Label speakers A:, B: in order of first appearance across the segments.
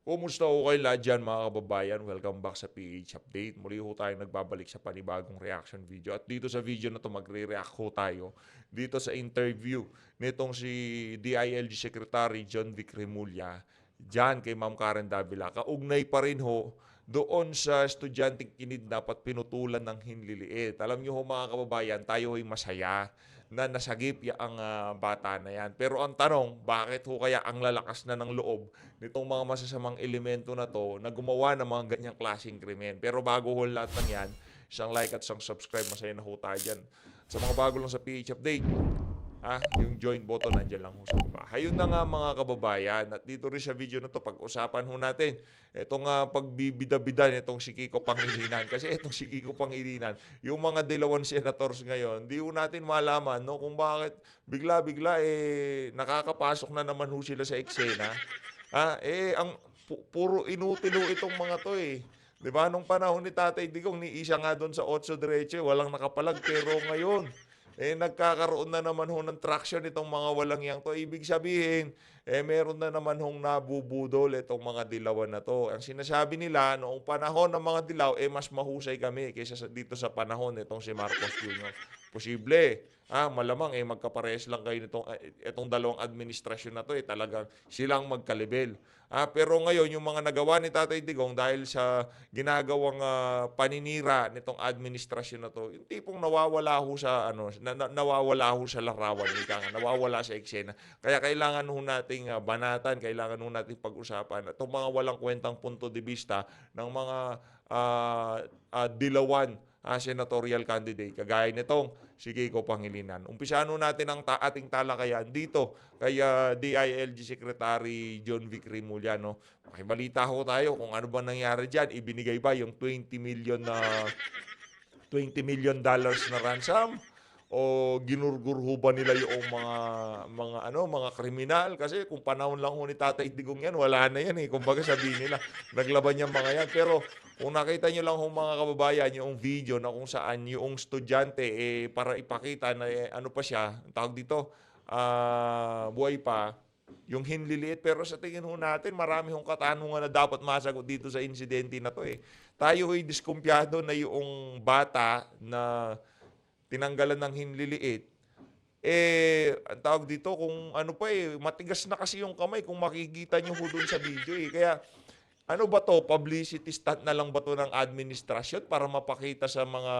A: Kumusta ho kayo lahat dyan mga kababayan? Welcome back sa PH Update. Muli ho tayong nagbabalik sa panibagong reaction video. At dito sa video na to magre-react ho tayo dito sa interview nitong si DILG Secretary John Vic Remulla dyan kay Ma'am Karen Davila. Kaugnay pa rin ho doon sa estudyanteng kinidnap at pinutulan ng hinliliit. Alam niyo ho mga kababayan, tayo ay masaya na nasagip ang bata na yan. Pero ang tanong, bakit ho kaya ang lalakas na ng loob nitong mga masasamang elemento na to na gumawa ng mga ganyang klaseng krimen? Pero bago ho lahat ng yan, isang like at isang subscribe, masaya na ho tayo dyan. Sa mga bago lang sa PH Update, yung join button nandiyan lang ho sa baba. Ayun na nga mga kababayan, at dito rin sa video na to pag-usapan ho natin itong pagbibida-bida nitong si Kiko Pangilinan. Kasi itong si Kiko Pangilinan, yung mga dilawan senators ngayon, di ho natin malaman no, kung bakit bigla-bigla nakakapasok na naman ho sila sa eksena. Puro inutilo itong mga to eh. 'Di ba nung panahon ni Tatay Digong, ni isa nga doon sa 8 Diretso, walang nakapalag, pero ngayon nagkakaroon na naman ho ng traction itong mga walang yang to. Ibig sabihin, meron na naman hong nabubudol itong mga dilawan na to. Ang sinasabi nila, noong panahon ng mga dilaw, mas mahusay kami kaysa dito sa panahon itong si Marcos Jr. Posible. Malamang magkaparehas lang kayo itong dalawang administrasyon na to, talagang silang magkalibel. Pero ngayon, yung mga nagawa ni Tatay Digong dahil sa ginagawang paninira nitong administrasyon na to, yung tipong nawawala ho sa nawawala ho sa larawan, nawawala sa eksena. Kaya kailangan ho nating banatan, kailangan ho nating pag-usapan itong mga walang kwentang punto de vista ng mga dilawan senatorial candidate kagaya nitong si Kiko Pangilinan. Umpisahan natin ang ating talakayan dito kay DILG Secretary John Vic Remulla. Makibalita ho tayo kung ano ba nangyari dyan. Ibinigay ba yung $20 million na ransom? O ginurgur ba nila yung mga kriminal? Kasi kung panahon lang ho ni Tatay Digong yan, wala na yan eh. Kumbaga sabihin nila, naglaban yung mga yan. Pero kung nakita nyo lang ho mga kababayan, yung video na kung saan yung estudyante para ipakita na ano pa siya, tawag dito, buhay pa, yung hinliliit. Pero sa tingin ho natin, marami hong katanungan na dapat masagot dito sa insidente na to eh. Tayo ay diskumpiyado na yung bata na tinanggalan ng hinliliit, ang tawag dito, kung ano pa matigas na kasi yung kamay kung makikita nyo ho dun sa video Kaya, ano ba to? Publicity stunt na lang ba to ng administrasyon para mapakita sa mga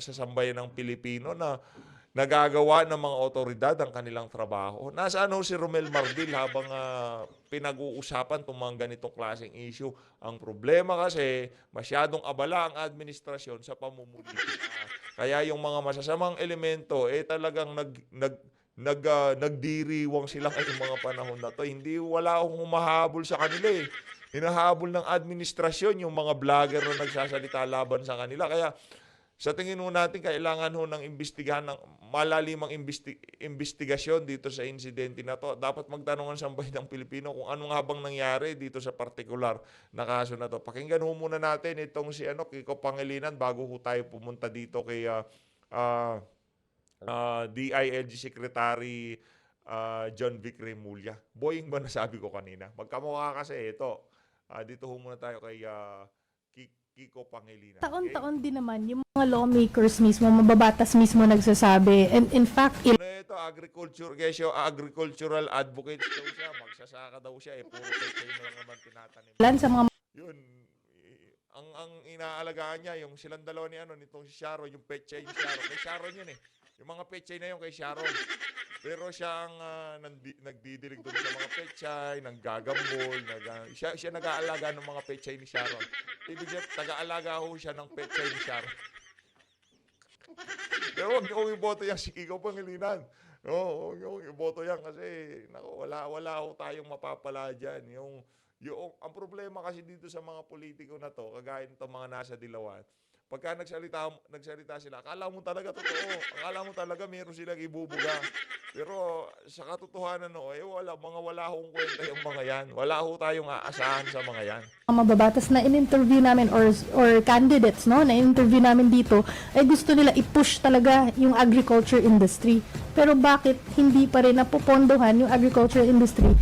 A: sa sambayan ng Pilipino na nagagawa ng mga otoridad ang kanilang trabaho? Nasaan ho si Romel Mardil habang pinag-uusapan itong mga ganitong klaseng issue? Ang problema kasi, masyadong abala ang administrasyon sa pamumulitika. Kaya yung mga masasamang elemento, talagang nagdiriwang sila ngayong mga panahon na to. Hindi, wala akong humahabol sa kanila Hinahabol ng administrasyon yung mga vlogger na nagsasalita laban sa kanila. Kaya sa tingin ho natin, kailangan ho ng imbestigahan, ng malalimang investigasyon dito sa insidente na to. Dapat magtanong ang sambayan ng Pilipino kung ano nga bang nangyari dito sa partikular na kaso na to. Pakinggan ho muna natin itong si Kiko Pangilinan bago ho tayo pumunta dito kay DILG Secretary John Vic Remulla. Boying ba nasabi ko kanina? Magkamukha kasi ito. Dito ho muna tayo kay Kiko Pangilinan.
B: Taon-taon din naman yung mga lawmakers mismo, mababatas mismo nagsasabi. And in fact,
A: ito, agricultural advocate daw siya. Magsasaka daw siya. Puro pechay na lang naman tinatanim.
B: sa mga
A: Yun. Ang inaalagaan niya, yung silang dalawa nitong si Sharon, yung pechay ni Sharon. Kay Sharon yun Yung mga pechay na yun kay Sharon. Pero siya ang nagdidilig doon sa mga pechay, nanggagambol, siya nag-aalaga ng mga pechay ni Sharon. Ibig sabihin, taga-alaga ho siya ng pechay ni Sharon. Pero huwag niyo iboto yan si Kiko Pangilinan. Huwag niyo iboto yan kasi wala ho tayong mapapala dyan. Ang problema kasi dito sa mga politiko na to, kagaya nito mga nasa dilawan, pagka nagsalita sila, akala mo talaga totoo. Akala mo talaga meron silang ibubuga. Pero sa katotohanan wala hong kwenta yung mga yan. Wala ho tayong aasahan sa mga yan.
B: mababatas na in-interview namin or candidates na in-interview namin dito ay gusto nila i-push talaga yung agriculture industry. Pero bakit hindi pa rin napopondohan yung agriculture industry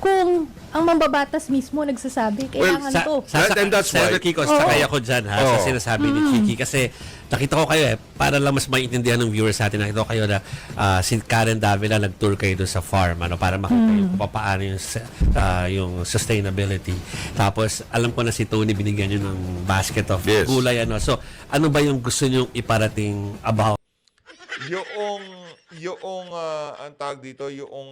B: kung ang mambabatas mismo nagsasabi, kailangan to.
C: And that's why-
D: Senator Kiko, sakay ako dyan sa sinasabi ni Chiki kasi nakita ko kayo para lang mas maintindihan ng viewers natin, nakita ko kayo na si Karen Davila nag-tour kayo doon sa farm para makita yung kung paano yung sustainability. Tapos alam ko na si Tony binigyan nyo ng basket of
C: Yes.
D: gulay. So ano ba yung gusto nyo iparating about
A: Yung ang tawag dito, yung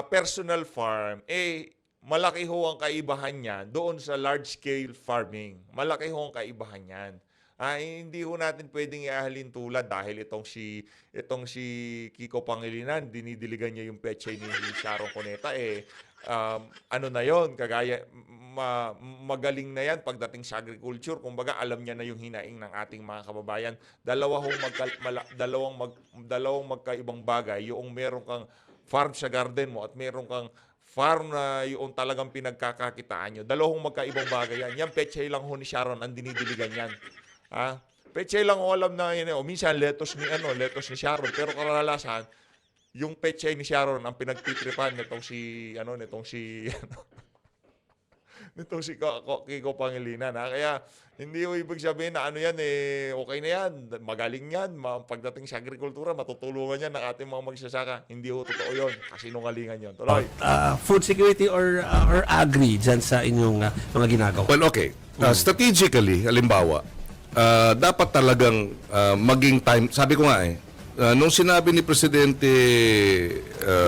A: personal farm, malaki ho ang kaibahan niyan doon sa large-scale farming. Malaki ho ang kaibahan niyan. Hindi ho natin pwedeng iahalin tulad dahil itong si Kiko Pangilinan, dinidiligan niya yung pechay ni Sharon Cuneta, ano na yon, kagaya magaling na yan pagdating sa agriculture. Kumbaga alam niya na yung hinaing ng ating mga kababayan. Dalawang magkaibang bagay, yung meron kang farm sa garden mo at meron kang farm na yung talagang pinagkakakitaan nyo. Dalawang magkaibang bagay yan. Yan, pechay lang ho ni Sharon ang dinidiligan yan. Pechay lang ho alam na yun. Minsan, letos ni Sharon. Pero karalasan, yung pechay ni Sharon ang pinagtitripan nitong si Kiko Pangilinan. Kaya hindi ko ibig sabihin na ano yan, okay na yan, magaling yan, pagdating sa agrikultura, matutulungan yan ng ating mga magsasaka. Hindi ho totoo yun, kasinungalingan yun. Tuloy.
D: food security or agri dyan sa inyong mga ginagawa?
C: Well, okay. Strategically, halimbawa, dapat talagang maging time, sabi ko nga nung sinabi ni Presidente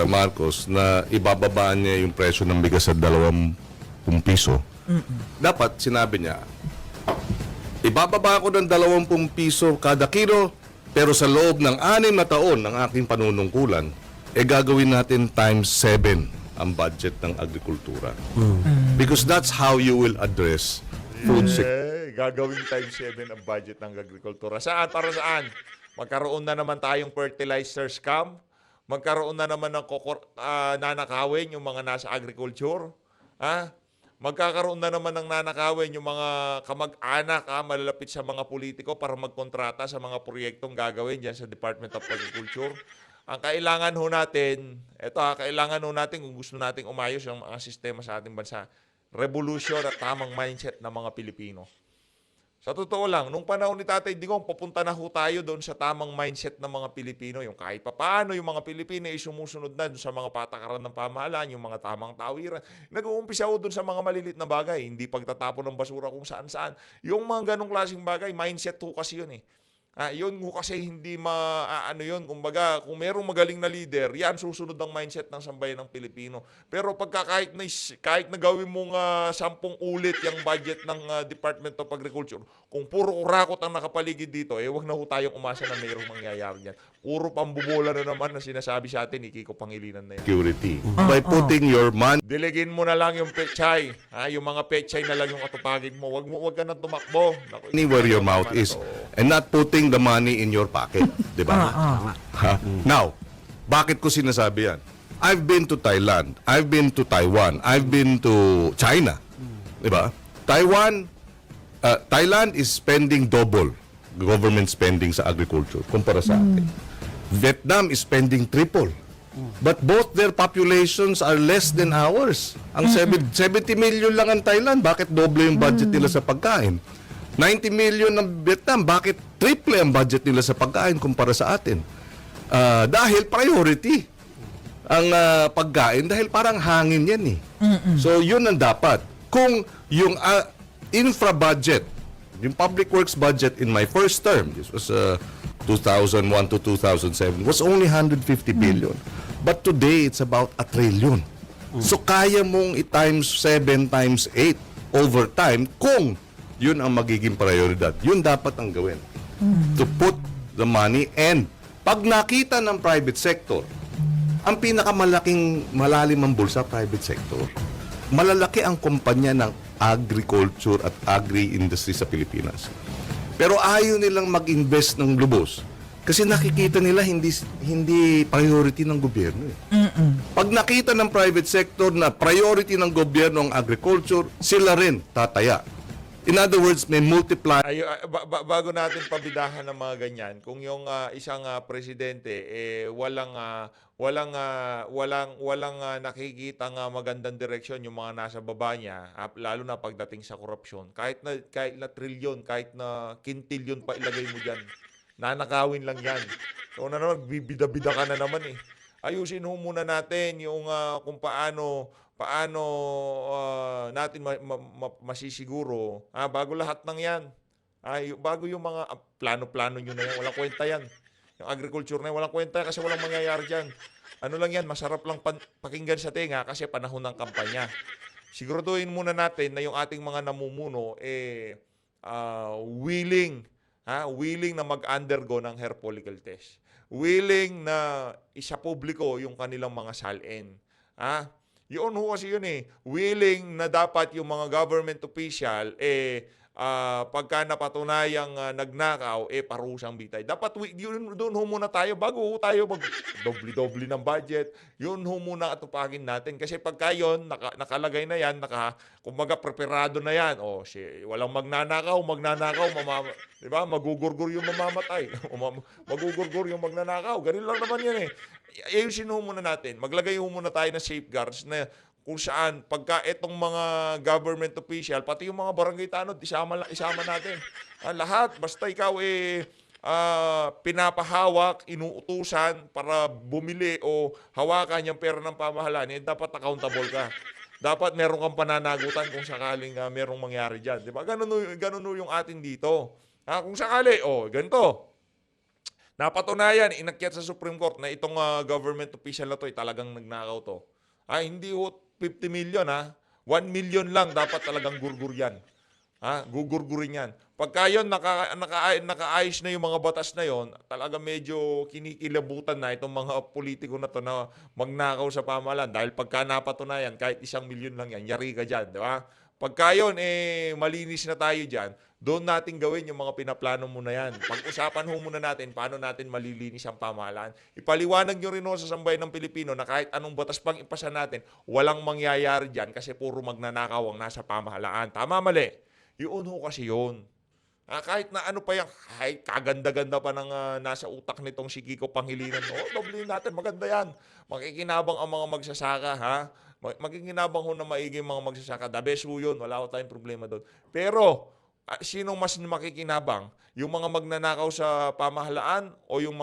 C: Marcos na ibababa niya yung presyo ng bigas sa 20 piso, dapat sinabi niya, ibababa ko ng 20 piso kada kilo, pero sa loob ng 6 na taon ng aking panunungkulan, gagawin natin times 7 ang budget ng agrikultura. Because that's how you will address food security.
A: Gagawin times 7 ang budget ng agrikultura. Saan? Para saan? Magkaroon na naman tayong fertilizer scam. Magkaroon na naman ng nanakawin yung mga nasa agriculture. Magkakaroon na naman ng nanakawin yung mga kamag-anak malalapit sa mga politiko para magkontrata sa mga proyektong gagawin dyan sa Department of Agriculture. Ang kailangan ho natin, kailangan ho natin kung gusto nating umayos ang mga sistema sa ating bansa, revolution at tamang mindset ng mga Pilipino. Sa totoo lang, nung panahon ni Tatay Digong, papunta na ho tayo doon sa tamang mindset ng mga Pilipino. Yung kahit papaano, yung mga Pilipino ay sumusunod na doon sa mga patakaran ng pamahalaan, yung mga tamang tawiran. Nag-uumpisa ho doon sa mga malilit na bagay, hindi pagtatapon ng basura kung saan-saan. Yung mga ganong klaseng bagay, mindset ho kasi yun yun ho kasi hindi yun. Kumbaga, kung merong magaling na leader, yan susunod ang mindset ng sambayan ng Pilipino. Pero pagka kahit na gawin mong 10 ulit yung budget ng Department of Agriculture, kung puro kurakot ang nakapaligid dito, wag na ho tayong umasa na mayroong mangyayari yan. Puro pambubola na naman na sinasabi sa atin ni Kiko Pangilinan na yan.
C: Security. By putting your money
A: Diligin mo na lang yung pechay. Yung mga pechay na lang yung atupagin mo. Wag ka nang tumakbo.
C: where your mouth is and not putting the money in your pocket. Di ba? Now, bakit ko sinasabi yan? I've been to Thailand. I've been to Taiwan. I've been to China. Di ba? Thailand is spending double government spending sa agriculture kumpara sa atin. Vietnam is spending triple. But both their populations are less than ours. Ang 70 million lang ang Thailand, bakit doble yung budget nila sa pagkain? 90 million ng Vietnam, bakit triple ang budget nila sa pagkain kumpara sa atin? Dahil priority ang pagkain, dahil parang hangin yan So yun ang dapat. Kung yung infra budget, yung public works budget in my first term, this was 2001 to 2007, was only 150 billion. But today, it's about 1 trillion. So kaya mong i-times 7 times 8 over time kung yun ang magiging prioridad. Yun dapat ang gawin. To put the money, and pag nakita ng private sector, ang pinakamalaking malalim ang bulsa, private sector. Malalaki ang kumpanya ng agriculture at agri-industry sa Pilipinas. Pero ayaw nilang mag-invest ng lubos kasi nakikita nila hindi priority ng gobyerno. Pag nakita ng private sector na priority ng gobyerno ang agriculture, sila rin tataya In other words, may multiply.
A: Bago natin pabidahan ng mga ganyan, kung yung isang presidente walang nakikitang magandang direksyon yung mga nasa baba niya, lalo na pagdating sa korupsyon. Kahit na trilyon, kahit na kintilyon pa ilagay mo diyan, nanakawin lang 'yan. So na naman bibida-bida ka na naman eh. Ayusin ho muna natin yung kung paano natin masisiguro bago lahat ng yan. Bago yung mga plano-plano nyo na yan, walang kwenta yan. Yung agriculture na yan, walang kwenta kasi walang mangyayari dyan. Ano lang yan, masarap lang pakinggan sa tenga kasi panahon ng kampanya. Siguraduhin muna natin na yung ating mga namumuno willing na mag-undergo ng hair follicle test. Willing na isa-publiko yung kanilang mga salin. Yun ho kasi yun eh. Willing na dapat yung mga government official pagka napatunayang nagnakaw, parusang bitay. Dapat doon ho muna tayo bago ho tayo mag-doble-doble ng budget. Yun ho muna atupagin natin. Kasi pagka yun, nakalagay na yan, kumbaga preparado na yan. Walang magnanakaw, diba? Magugurgur yung mamamatay. Magugurgur yung magnanakaw. Ganun lang naman yan eh. Ayusin ho muna natin. Maglagay ho muna tayo ng safeguards na kung saan pagka itong mga government official, pati yung mga barangay tanod, isama natin. Lahat, basta ikaw pinapahawak, inuutusan para bumili o hawakan yung pera ng pamahalaan, dapat accountable ka. Dapat meron kang pananagutan kung sakaling merong mangyari dyan. Diba? Ganun yung atin dito. Kung sakali, ganito. Napatunayan, inakyat sa Supreme Court na itong government official na to talagang nagnakaw to. Hindi ho 50 million 1 million lang dapat talagang gurgur yan. Gugurgurin yan. Pagka yun, nakaayos na yung mga batas na yon, talaga medyo kinikilabutan na itong mga politiko na to na magnakaw sa pamahalaan. Dahil pagka napatunayan, kahit 1 milyon lang yan, yari ka dyan, di ba? Pagka yun, malinis na tayo dyan, doon natin gawin yung mga pinaplano muna yan. Pag-usapan ho muna natin paano natin malilinis ang pamahalaan. Ipaliwanag nyo rin ho sa sambayan ng Pilipino na kahit anong batas pang ipasa natin, walang mangyayari dyan kasi puro magnanakaw ang nasa pamahalaan. Tama, mali? Yun ho kasi yun. Kahit na ano pa yan, kaganda-ganda pa ng nasa utak nitong si Kiko Pangilinan. Doblihin natin, maganda yan. Makikinabang ang mga magsasaka, Makikinabang ho na maigi mga magsasaka. The best ho yun, wala ho tayong problema doon. Pero, sinong mas makikinabang? Yung mga magnanakaw sa pamahalaan o yung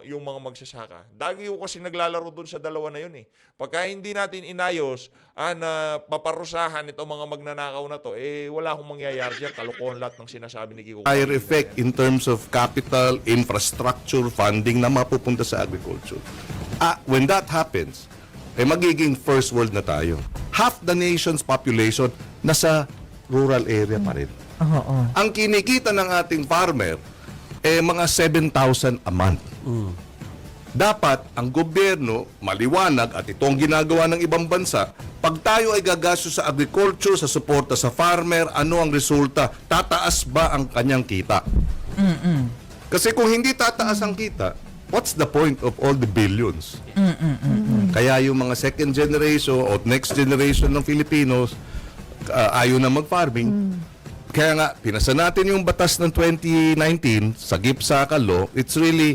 A: mga magsasaka? Dagi ko kasi naglalaro doon sa dalawa na yun eh. Pagka hindi natin inayos na paparusahan itong mga magnanakaw na to, wala akong mangyayari dyan. Kalokohan lahat ng sinasabi ni Kiko.
C: Higher effect in terms of capital, infrastructure, funding na mapupunta sa agriculture. When that happens, magiging first world na tayo. Half the nation's population nasa rural area pa rin. Ang kinikita ng ating farmer, mga 7,000 a month. Dapat ang gobyerno maliwanag at ito ang ginagawa ng ibang bansa. Pag tayo ay gagastos sa agriculture, sa suporta sa farmer, ano ang resulta? Tataas ba ang kanyang kita? Kasi kung hindi tataas ang kita, what's the point of all the billions? Kaya yung mga second generation o next generation ng Filipinos ayaw na mag-farming. Kaya nga, pinasa natin yung batas ng 2019 sa GIPSACA law. It's really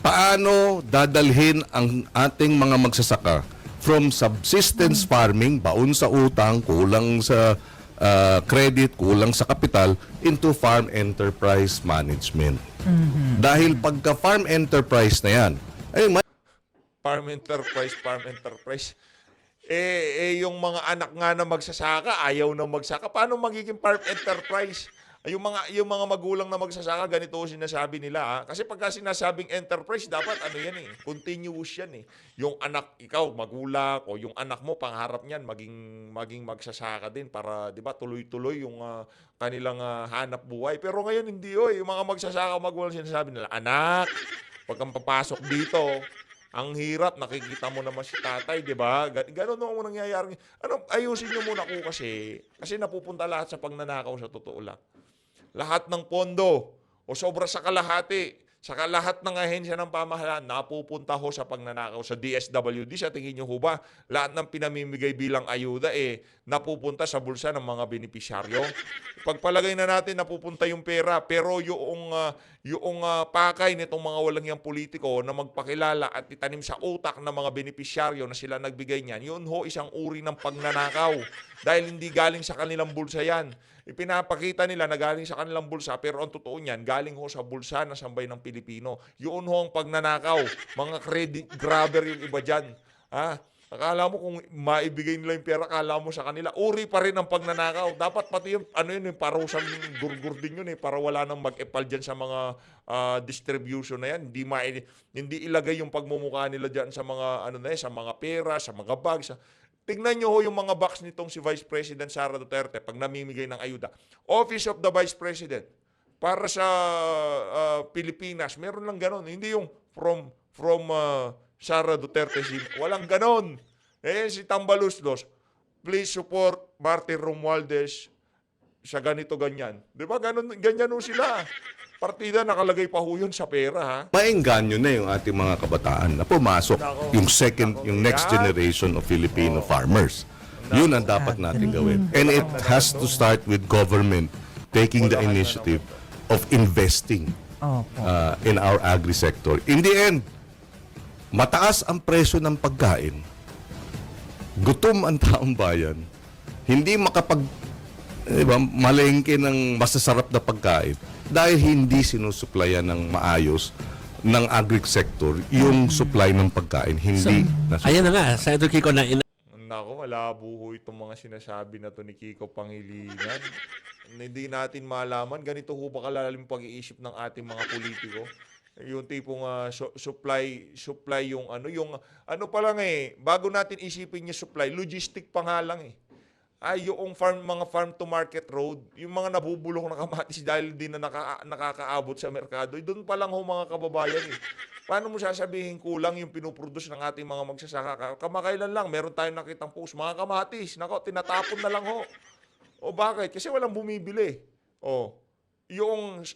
C: paano dadalhin ang ating mga magsasaka from subsistence farming, baon sa utang, kulang sa credit, kulang sa kapital, into farm enterprise management. Dahil pagka farm enterprise na yan,
A: Farm enterprise. Yung mga anak nga na magsasaka, ayaw na magsaka. Paano magiging farm enterprise? Yung mga magulang na magsasaka, ganito sinasabi nila. Kasi pagka sinasabing enterprise, dapat yan continuous yan Yung anak, ikaw, magulang, o yung anak mo, pangarap niyan, maging magsasaka din para, di ba, tuloy-tuloy yung kanilang hanap buhay. Pero ngayon, hindi yung mga magsasaka, magulang sinasabi nila, anak, pag kang papasok dito, ang hirap, nakikita mo naman si tatay, di ba? Ganon ang nangyayari. Ayusin nyo muna ko kasi napupunta lahat sa pagnanakaw sa totoo lang. Lahat ng pondo o sobra sa kalahati Saka lahat ng ahensya ng pamahalaan napupunta ho sa pagnanakaw. Sa DSWD, sa tingin nyo ho ba, lahat ng pinamimigay bilang ayuda napupunta sa bulsa ng mga benepisyaryo? Pagpalagay na natin napupunta yung pera, pero yung pakay nitong mga walang yang politiko na magpakilala at itanim sa utak ng mga benepisyaryo na sila nagbigay niyan, yun ho isang uri ng pagnanakaw. Dahil hindi galing sa kanilang bulsa yan. Ipinapakita nila na galing sa kanilang bulsa, pero ang totoo niyan, galing ho sa bulsa ng sambay ng Pilipino. Yun ho ang pagnanakaw. Mga credit grabber yung iba dyan. Akala mo kung maibigay nila yung pera, akala mo sa kanila, uri pa rin ang pagnanakaw. Dapat pati yung, yung parusang gurgur din yun para wala nang mag-epal dyan sa mga distribution na yan. Hindi ilagay yung pagmumukha nila dyan sa mga, sa mga pera, sa mga bags. Tingnan nyo ho yung mga box nitong si Vice President Sara Duterte pag namimigay ng ayuda. Office of the Vice President. Para sa Pilipinas, meron lang ganon. Hindi yung from Sara Duterte. Walang ganon. Si Tambaluslos, please support Martin Romualdez sa ganito, ganyan. Di ba? Ganyan ho sila. Partida, nakalagay pa ho yun sa pera, ha?
C: Maengganyo na yung ating mga kabataan na pumasok yung next generation of Filipino farmers. Yun ang dapat natin gawin. And it has to start with government taking the initiative of investing in our agri-sector. In the end, mataas ang presyo ng pagkain, gutom ang taong bayan, hindi malengke ng masasarap na pagkain dahil hindi sinusuplayan ng maayos ng agri-sector yung supply ng pagkain. Hindi
D: Ayan na nga, Senator Kiko, na
A: Nako, malabo ho itong mga sinasabi na to ni Kiko Pangilinan. Hindi natin malaman. Ganito ho ba kalalim pag-iisip ng ating mga politiko? Yung tipong supply yung pa lang bago natin isipin yung supply, logistic pa nga lang yung mga farm to market road, yung mga nabubulok na kamatis dahil di na nakakaabot sa merkado, doon pa lang ho mga kababayan Paano mo sasabihin kulang yung pinuproduce ng ating mga magsasaka? Kamakailan lang, meron tayong nakitang post, mga kamatis, nako, tinatapon na lang ho. O bakit? Kasi walang bumibili. Yung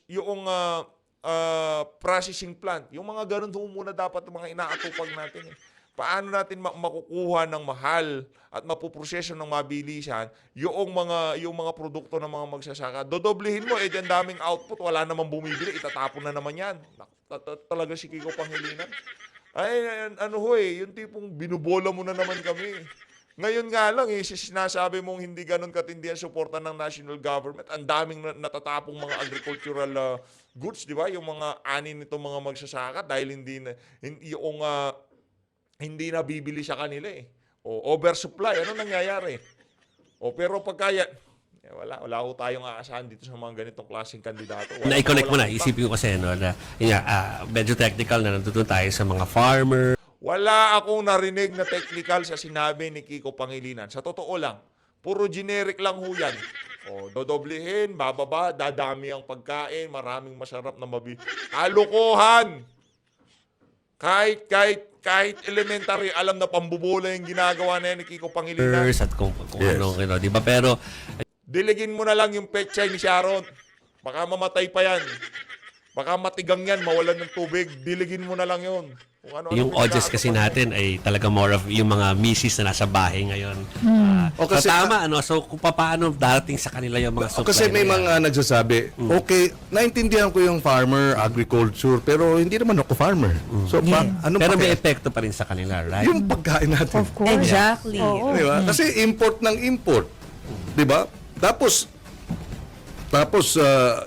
A: processing plant, yung mga ganun ho muna dapat mga inaatupag natin Paano natin makukuha ng mahal at mapuproseso ng mabilisan yung mga produkto ng mga magsasaka? Dodoblehin mo, ang daming output, wala namang bumibili, itatapon na naman yan. Talaga si Kiko Pangilinan. Yung tipong binubola mo na naman kami. Ngayon nga lang, sinasabi mong hindi ganun katindi ang suporta ng national government. Ang daming natatapong mga agricultural goods, di ba? Yung mga ani nitong mga magsasaka dahil hindi nabibili sa kanila oversupply. Ano nangyayari? Pero pagkaya, wala ho tayong aasahan dito sa mga ganitong klaseng kandidato.
D: Na-connect mo na, isipin ko kasi, medyo technical na nandun tayo sa mga farmer.
A: Wala akong narinig na technical sa sinabi ni Kiko Pangilinan. Sa totoo lang, puro generic lang ho yan. Dodoblehin, bababa, dadami ang pagkain, maraming masarap na Kalokohan! Kahit elementary, alam na pambubola yung ginagawa na yan ni Kiko Pangilinan.
D: At kung ano, di ba? Pero,
A: diligin mo na lang yung pechay ni Sharon. Baka mamatay pa yan. Baka matigang yan, mawalan ng tubig. Diligin mo na lang yun.
D: Yung audience kasi natin ay talaga more of yung mga misis na nasa bahay ngayon.
C: Kasi,
D: tama, so kung paano darating sa kanila yung mga supply.
C: Kasi may mga nagsasabi, okay, naintindihan ko yung farmer, agriculture, pero hindi naman ako farmer. So,
D: pero may epekto pa rin sa kanila, right?
C: Yung pagkain natin.
B: Of course.
E: Exactly.
B: Oo.
C: Diba? Kasi import ng import. Diba? Tapos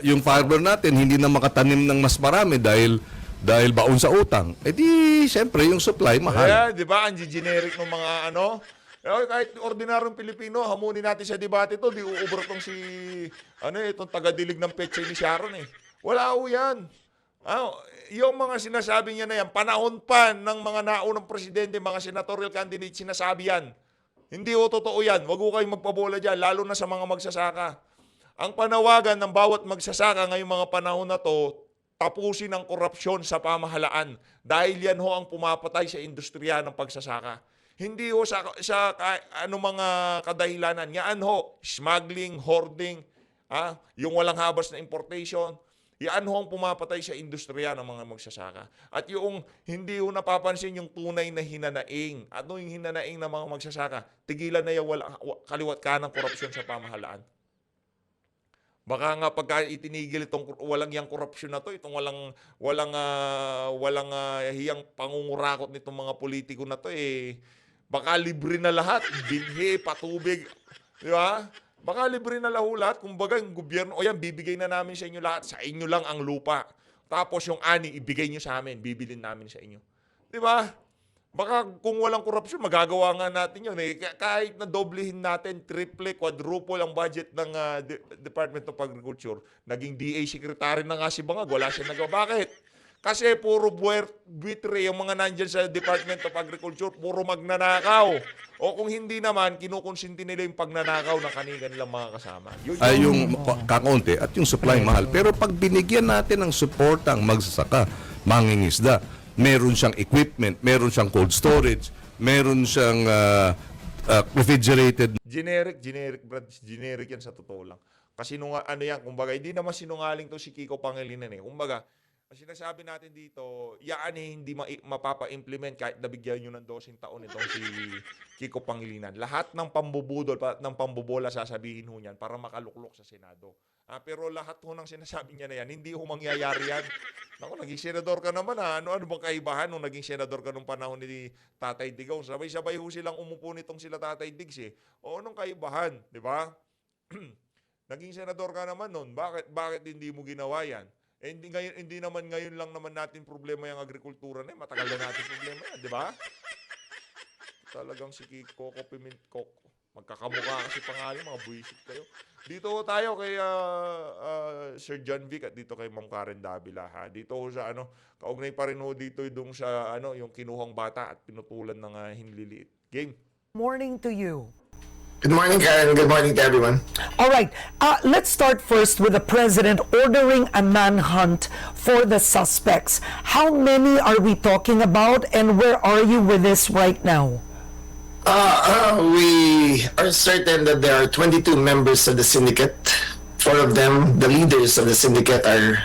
C: yung farmer natin hindi na makatanim ng mas marami dahil baon sa utang. Siyempre, yung supply mahal.
A: Di ba? Ang generic ng mga kahit ordinaryong Pilipino, hamunin natin sa debate to, di uubra tong itong tagadilig ng pechay ni Sharon Wala ho yan. Yung mga sinasabi niya na yan, panahon pa ng mga naunang presidente, mga senatorial candidates, sinasabi yan. Hindi ho totoo yan. Wag ho kayong magpabola dyan, lalo na sa mga magsasaka. Ang panawagan ng bawat magsasaka ngayong mga panahon na to, tapusin ang korupsyon sa pamahalaan dahil yan ho ang pumapatay sa industriya ng pagsasaka. Hindi ho sa mga kadahilanan. Yan ho, smuggling, hoarding, yung walang habas na importation. Yan ho ang pumapatay sa industriya ng mga magsasaka. At yung hindi ho napapansin yung tunay na hinanaing. Ano yung hinanaing ng mga magsasaka? Tigilan na yung kaliwat kanang korupsyon sa pamahalaan. Baka nga pagka itinigil itong walang yang korupsyon na to, itong walang hiyang pangungurakot nitong mga politiko na to, baka libre na lahat, binhi, patubig, di ba? Baka libre na lahat. Kumbaga yung gobyerno, o yan, bibigay na namin sa inyo lahat, sa inyo lang ang lupa. Tapos yung ani, ibigay nyo sa amin, bibilin namin sa inyo. Di ba? Baka kung walang korupsyon, magagawa nga natin yun. Kahit na doblehin natin, triple, quadruple ang budget ng Department of Agriculture, naging DA secretary na nga si Bangag, wala siya nagawa. Bakit? Kasi puro buitre yung mga nandyan sa Department of Agriculture, puro magnanakaw. O kung hindi naman, kinukonsinti nila yung pagnanakaw ng kanilang mga kasama. Yun,
C: Ay yung kakaunti at yung supply mahal. Pero pag binigyan natin ng support ang magsasaka, mangingisda, meron siyang equipment, meron siyang cold storage, meron siyang refrigerated.
A: generic, Brad. Generic yan sa totoo lang. Kasi nung ano yan, kumbaga, hindi naman sinungaling to si Kiko Pangilinan eh. Kumbaga, ang sinasabi natin dito, yan hindi mapapa-implement kahit nabigyan nyo ng 12 taon itong si Kiko Pangilinan. Lahat ng pambubudol, ng pambobola sasabihin ho niyan para makaluklok sa Senado. Pero lahat ho ng sinasabi niya na yan, hindi ho mangyayari yan. Naku, naging senador ka naman ha. Ano bang kaibahan nung naging senador ka nung panahon ni Tatay Digong? Sabay-sabay ho silang umupo nitong sila Tatay Digs eh. O anong kaibahan, di ba? Naging senador ka naman nun. Bakit hindi mo ginawa yan? Hindi naman ngayon lang naman natin problema yung agrikultura na yan. Matagal na natin problema yan, di ba? Talagang si Coco Pimentel. Magkakamukha kasi pangalan, mga buwisit kayo. Dito tayo kay Sir John Vic at dito kay Ma'am Karen Davila. Ha? Dito sa kaugnay pa rin ho dito yung sa yung kinuhang bata at pinutulan ng hinliliit. Game.
E: Morning to you.
F: Good morning, Karen. Good morning to everyone.
E: All right, let's start first with the president ordering a manhunt for the suspects. How many are we talking about, and where are you with this right now?
F: We are certain that there are 22 members of the syndicate. 4 of them, the leaders of the syndicate, are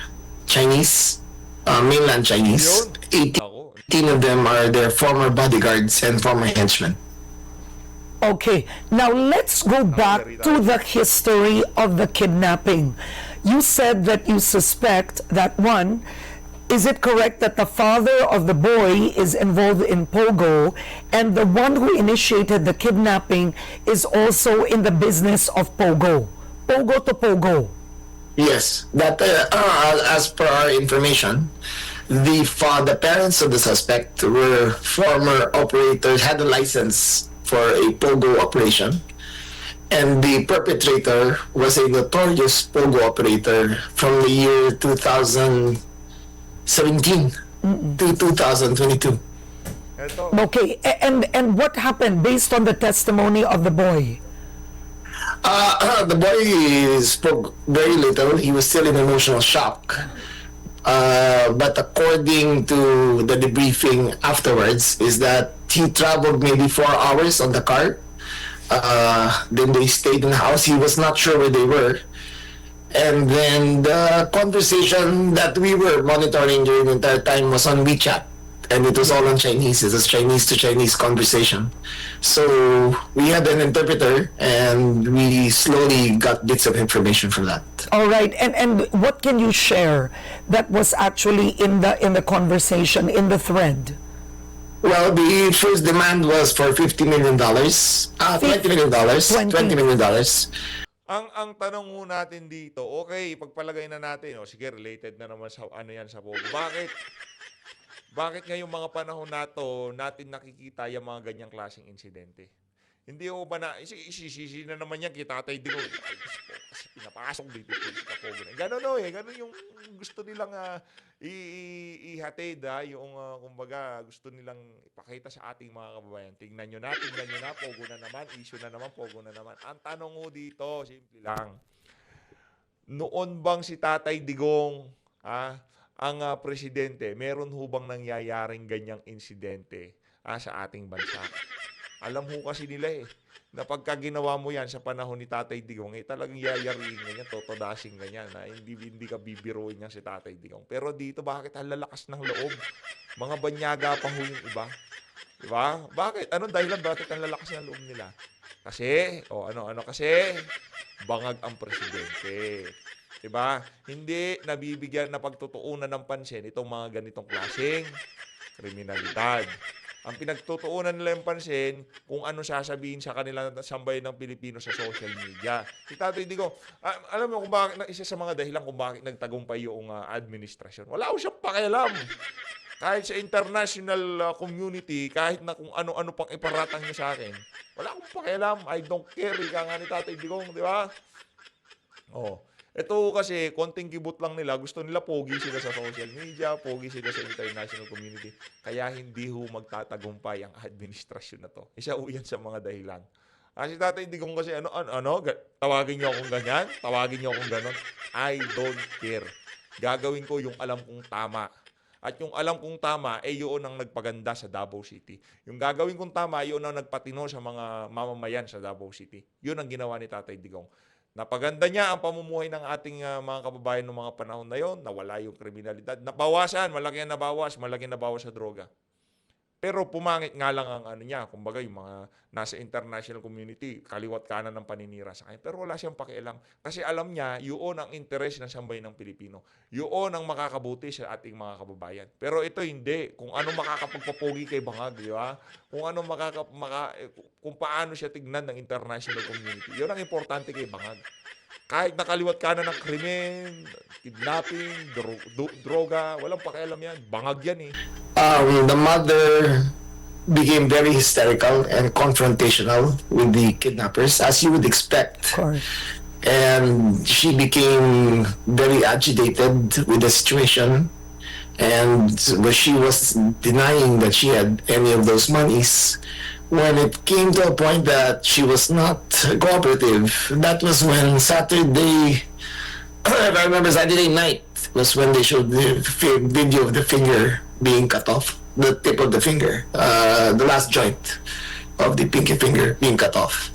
F: Chinese, mainland Chinese.
A: Ako.
F: 18 of them are their former bodyguards and former henchmen.
E: Okay, now let's go back to the history of the kidnapping. You said that you suspect that one, is it correct that the father of the boy is involved in Pogo, and the one who initiated the kidnapping is also in the business of Pogo? Pogo to Pogo.
F: Yes, that as per our information, the parents of the suspect were former operators, had a license for a Pogo operation, and the perpetrator was a notorious Pogo operator from the year 2017 to 2022.
A: Ito.
E: Okay, and what happened based on the testimony of the boy?
F: The boy spoke very little. He was still in emotional shock. But according to the debriefing afterwards, is that he traveled maybe 4 hours on the car. Then they stayed in the house. He was not sure where they were. And then the conversation that we were monitoring during the entire time was on WeChat. And it was all in Chinese. It was Chinese to Chinese conversation. So we had an interpreter, and we slowly got bits of information from that.
E: All right, and what can you share that was actually in the conversation, in the thread?
F: Well, the first demand was for $50 million. $20 million. $20 million.
A: Ang tanong mo natin dito, okay, pagpalagay na natin, sige, related na naman sa yan sa Pogo. Bakit ngayong mga panahon natin nakikita yung mga ganyang klaseng insidente? Hindi ko ba na, isisisi na naman yan kay Tatay Digong. Kasi pinapasok dito sa Pogo. Ganun ganun yung gusto nilang ihatid, yung kumbaga gusto nilang ipakita sa ating mga kababayan. Tingnan nyo na, Pogo na naman, issue na naman, Pogo na naman. Ang tanong mo dito, simple lang. Noon bang si Tatay Digong, ang presidente, meron ho bang nangyayaring ganyang insidente sa ating bansa? Alam ho kasi nila na pagka ginawa mo yan sa panahon ni Tatay Digong, talagang yayariin ganyan, totodasing ganyan, na hindi ka bibiruin niya si Tatay Digong. Pero dito, bakit ang lalakas ng loob? Mga banyaga pa ho yung iba. Diba? Bakit? Anong dahilan? Bakit ang lalakas ng loob nila? Kasi, kasi, bangag ang presidente. Diba? Hindi nabibigyan na pagtutuunan ng pansin itong mga ganitong klaseng kriminalidad. Ang pinagtutuunan nila yung pansin kung ano sasabihin sa kanila sambayan ng Pilipino sa social media. Si Tatay Digong, alam mo kung bakit, isa sa mga dahilan kung bakit nagtagumpay yung administrasyon. Wala ko siyang pakialam. Kahit sa international community, kahit na kung ano-ano pang iparatang niyo sa akin, wala akong pakialam. I don't care. Ika nga ni Tatay Digong, di ba? Oh. Ito kasi, konting kibot lang nila. Gusto nila pogi sila sa social media, pogi sila sa international community. Kaya hindi ho magtatagumpay ang administrasyon na to. Isa ho yan sa mga dahilan. Si Tatay Digong kasi, tawagin niyo akong ganyan? Tawagin niyo akong ganon? I don't care. Gagawin ko yung alam kong tama. At yung alam kong tama, yun ang nagpaganda sa Davao City. Yung gagawin kong tama, yun ang nagpatino sa mga mamamayan sa Davao City. Yun ang ginawa ni Tatay Digong. Napaganda niya ang pamumuhay ng ating mga kababayan noong mga panahon na yon, nawala yung kriminalidad. Nabawasan, malaki nabawas sa droga. Pero pumangit nga lang ang niya, kumbaga yung mga nasa international community, kaliwat kanan ng paninira sa kanya. Pero wala siyang pakialam. Kasi alam niya, yun ang interes ng sambayan ng Pilipino. Yun ang makakabuti sa ating mga kababayan. Pero ito hindi. Kung ano makakapagpapogi kay Bangag, di ba? Kung ano kung paano siya tignan ng international community. Yun ang importante kay Bangag. Kahit nakaliwat kanan ng krimen, kidnapping, droga, walang pakialam yan. Bangag yan eh.
F: The mother became very hysterical and confrontational with the kidnappers, as you would expect.
E: Of course.
F: And she became very agitated with the situation. And she was denying that she had any of those monies. When it came to a point that she was not cooperative, that was when Saturday, if I remember, Saturday night was when they showed the video of the finger being cut off, the tip of the finger, the last joint of the pinky finger being cut off.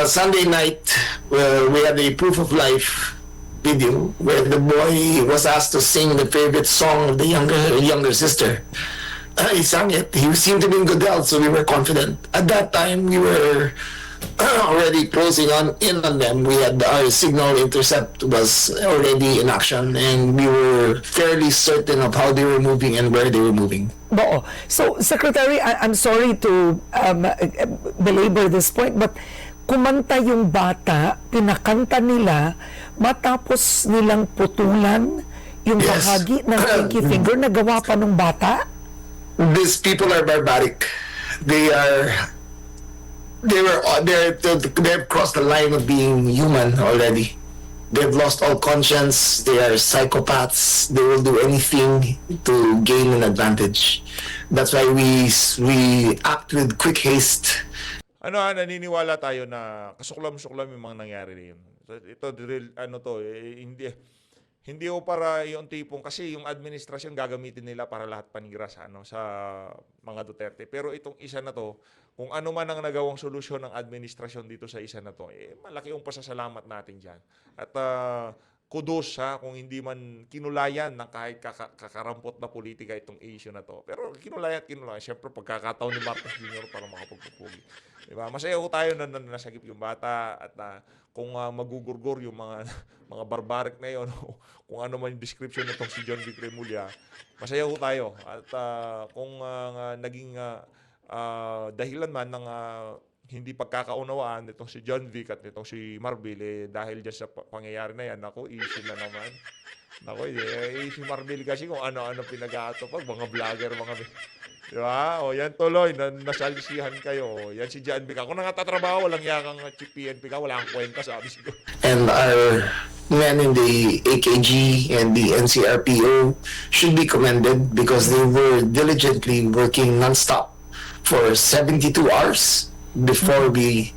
F: Sunday night, we had a proof of life video where the boy was asked to sing the favorite song of the younger sister. He sang it. He seemed to be in good health, so we were confident. At that time, we were already closing in on them. We had our signal intercept was already in action, and we were fairly certain of how they were moving and where they were moving.
E: Oo. So, Secretary, I'm sorry to belabor this point, but kumanta yung bata, pinakanta nila, matapos nilang putulan yung
F: Yes.
E: bahagi ng pinky finger na gawa pa ng bata?
F: These people are barbaric. They have crossed the line of being human already. They've lost all conscience. They are psychopaths. They will do anything to gain an advantage. That's why we act with quick haste.
A: Naniniwala tayo na kasuklam-suklam yung mga nangyari na yun. Ito, hindi o para yung tipong, kasi yung administrasyon gagamitin nila para lahat panira sa mga Duterte. Pero itong isa na to, kung ano man ang nagawang solusyon ng administrasyon dito sa isa na to, malaki yung pasasalamat natin dyan. At kudos kung hindi man kinulayan ng kahit kakarampot na politika itong issue na to. Pero kinulayan. Siyempre, pagkakataon ni Marcos Jr. para makapagpupugi. Diba? Masaya ko tayo na nasagip yung bata at kung magugurgor yung mga barbaric na yun, kung ano man yung description nitong si John Vic Remulla, masaya ko tayo. At kung naging dahilan man ng hindi pagkakaunawaan nitong si John Vic at nitong si Marbil, dahil dyan sa pangyayari na yan, issue na naman. Si Marbil kasi kung ano-ano pinag-aatupag, mga vlogger, diba? O yan tuloy, nasalisihan kayo. Yan si John Vic. Kung nangatrabaho, walang yakang chief PNP ka, wala kang kwenta, sabi siguro.
F: And our men in the AKG and the NCRPO should be commended because they were diligently working non-stop for 72 hours before we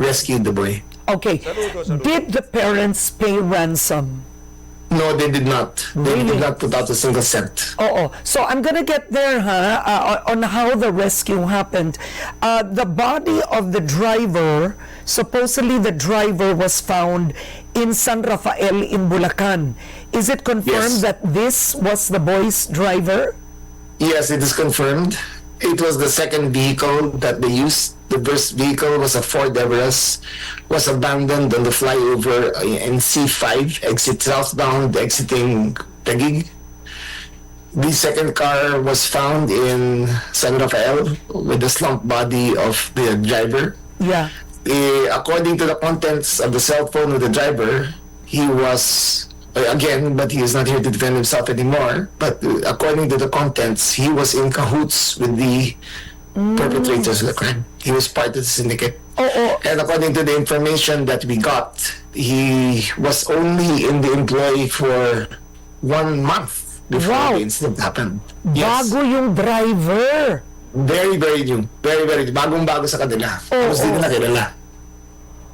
F: rescued the boy.
E: Okay.
A: Saludo.
E: Did the parents pay ransom?
F: No, they did not. They
E: Really?
F: did not put out a single cent.
E: Oh, so I'm gonna get there, on how the rescue happened. The body of the driver, supposedly the driver was found in San Rafael in Bulacan. Is it confirmed
F: Yes.
E: that this was the boy's driver?
F: Yes, it is confirmed. It was the second vehicle that they used. The first vehicle was a Ford Everest, was abandoned on the flyover in C5, exit southbound, exiting Taguig. The second car was found in San Rafael with the slumped body of the driver.
E: Yeah.
F: According to the contents of the cell phone of the driver, he was again, but he is not here to defend himself anymore. But according to the contents, he was in cahoots with the perpetrators of the crime. He was part of the syndicate.
E: Oh.
F: And according to the information that we got, he was only in the employ for 1 month before
E: Wow.
F: the incident happened. Yes.
E: Bago yung driver.
F: Very, very new. Very, very bagong-bago sa kanila.
E: Oh,
F: Halos di nila kilala.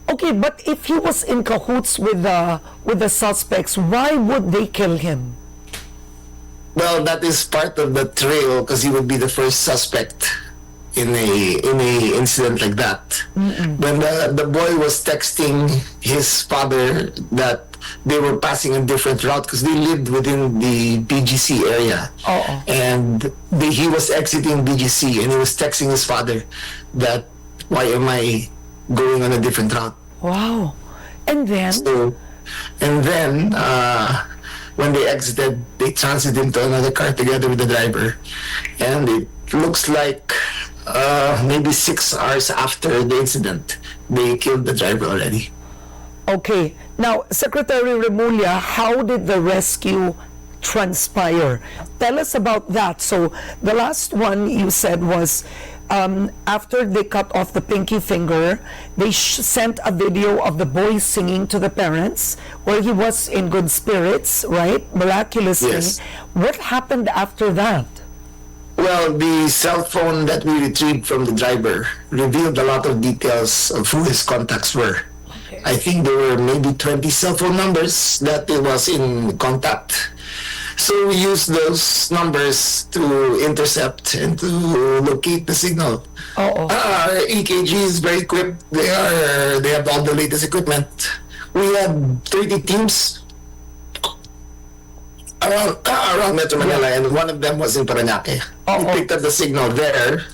E: Okay, but if he was in cahoots with the suspects, why would they kill him?
F: Well, that is part of the trail because he would be the first suspect in a incident like that. When the boy was texting his father that they were passing a different route because they lived within the BGC area,
E: Oo.
F: and he was exiting BGC and he was texting his father that why am I going on a different route?
E: Wow. And then,
F: So, and then when they exited, they transited into another car together with the driver, and it looks like maybe 6 hours after the incident, they killed the driver already.
E: okay. Now, Secretary Remulla, how did the rescue transpire? Tell us about that. So, the last one you said was after they cut off the pinky finger, they sent a video of the boy singing to the parents where he was in good spirits, right? Miraculously.
F: Yes.
E: What happened after that?
F: Well, the cell phone that we retrieved from the driver revealed a lot of details of who his contacts were. I think there were maybe 20 cell phone numbers that he was in contact. So we used those numbers to intercept and to locate the signal.
E: Oo.
F: Our EKG is very equipped. They have all the latest equipment. We had 30 teams around Metro Manila, and one of them was in Parañaque. We picked up the signal there,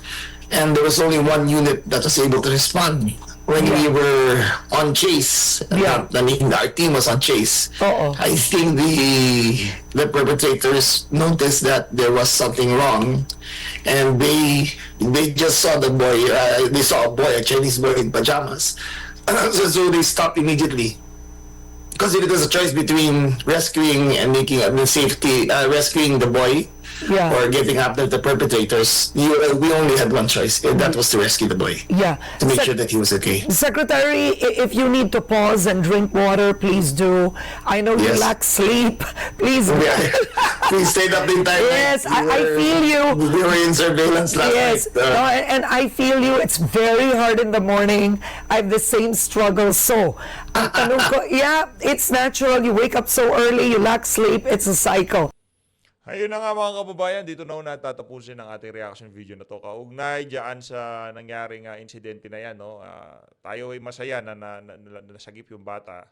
F: and there was only one unit that was able to respond. When we were on chase,
E: Yeah.
F: I mean, our team was on chase.
E: Oo.
F: I think the perpetrators noticed that there was something wrong, and they just saw the boy. They saw a boy, a Chinese boy in pajamas, so they stopped immediately. Because it was a choice between rescuing and making safety, rescuing the boy,
E: Yeah.
F: or getting after the perpetrators. We only had one choice, and that was to rescue the boy,
E: Yeah.
F: to make sure that he was okay.
E: Secretary, if you need to pause and drink water, please do. I know you
F: Yes.
E: lack sleep. Please.
F: Yeah. We stayed up the entire
E: Yes,
F: night.
E: I feel you.
F: We were in surveillance last
E: Yes,
F: night.
E: no, and I feel you. It's very hard in the morning. I have the same struggle. So, ang tanong ko, yeah, it's natural. You wake up so early, you lack sleep. It's a cycle.
A: Ayun na nga mga kababayan, dito na natatapusin ang ating reaction video na to. Kaugnay dyan sa nangyaring insidente na yan, no? Tayo ay masaya na nasagip yung bata.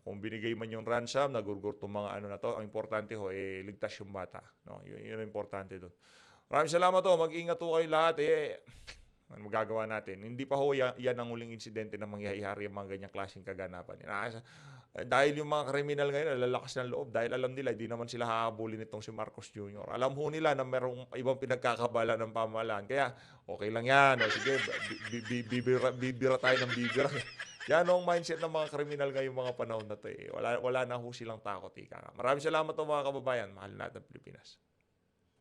A: Kung binigay man yung ransom, nagurgur itong mga ano na to, ang importante ho, ligtas yung bata. No? Yun ang importante doon. Maraming salamat ho, mag-ingat ho kayo lahat. Ano magagawa natin? Hindi pa ho yan ang huling insidente na mangyayari ang mga ganyang klaseng kaganapan. Dahil yung mga kriminal ngayon, lalakas ng loob. Dahil alam nila, hindi naman sila hahabulin itong si Marcos Jr. Alam ho nila na merong ibang pinagkakabala ng pamahalaan. Kaya, okay lang yan. O, sige, bibira tayo ng bibira. Yan ang mindset ng mga kriminal ngayong mga panahon na ito. Wala na ho silang takot. Maraming salamat po mga kababayan. Mahal natin ang Pilipinas.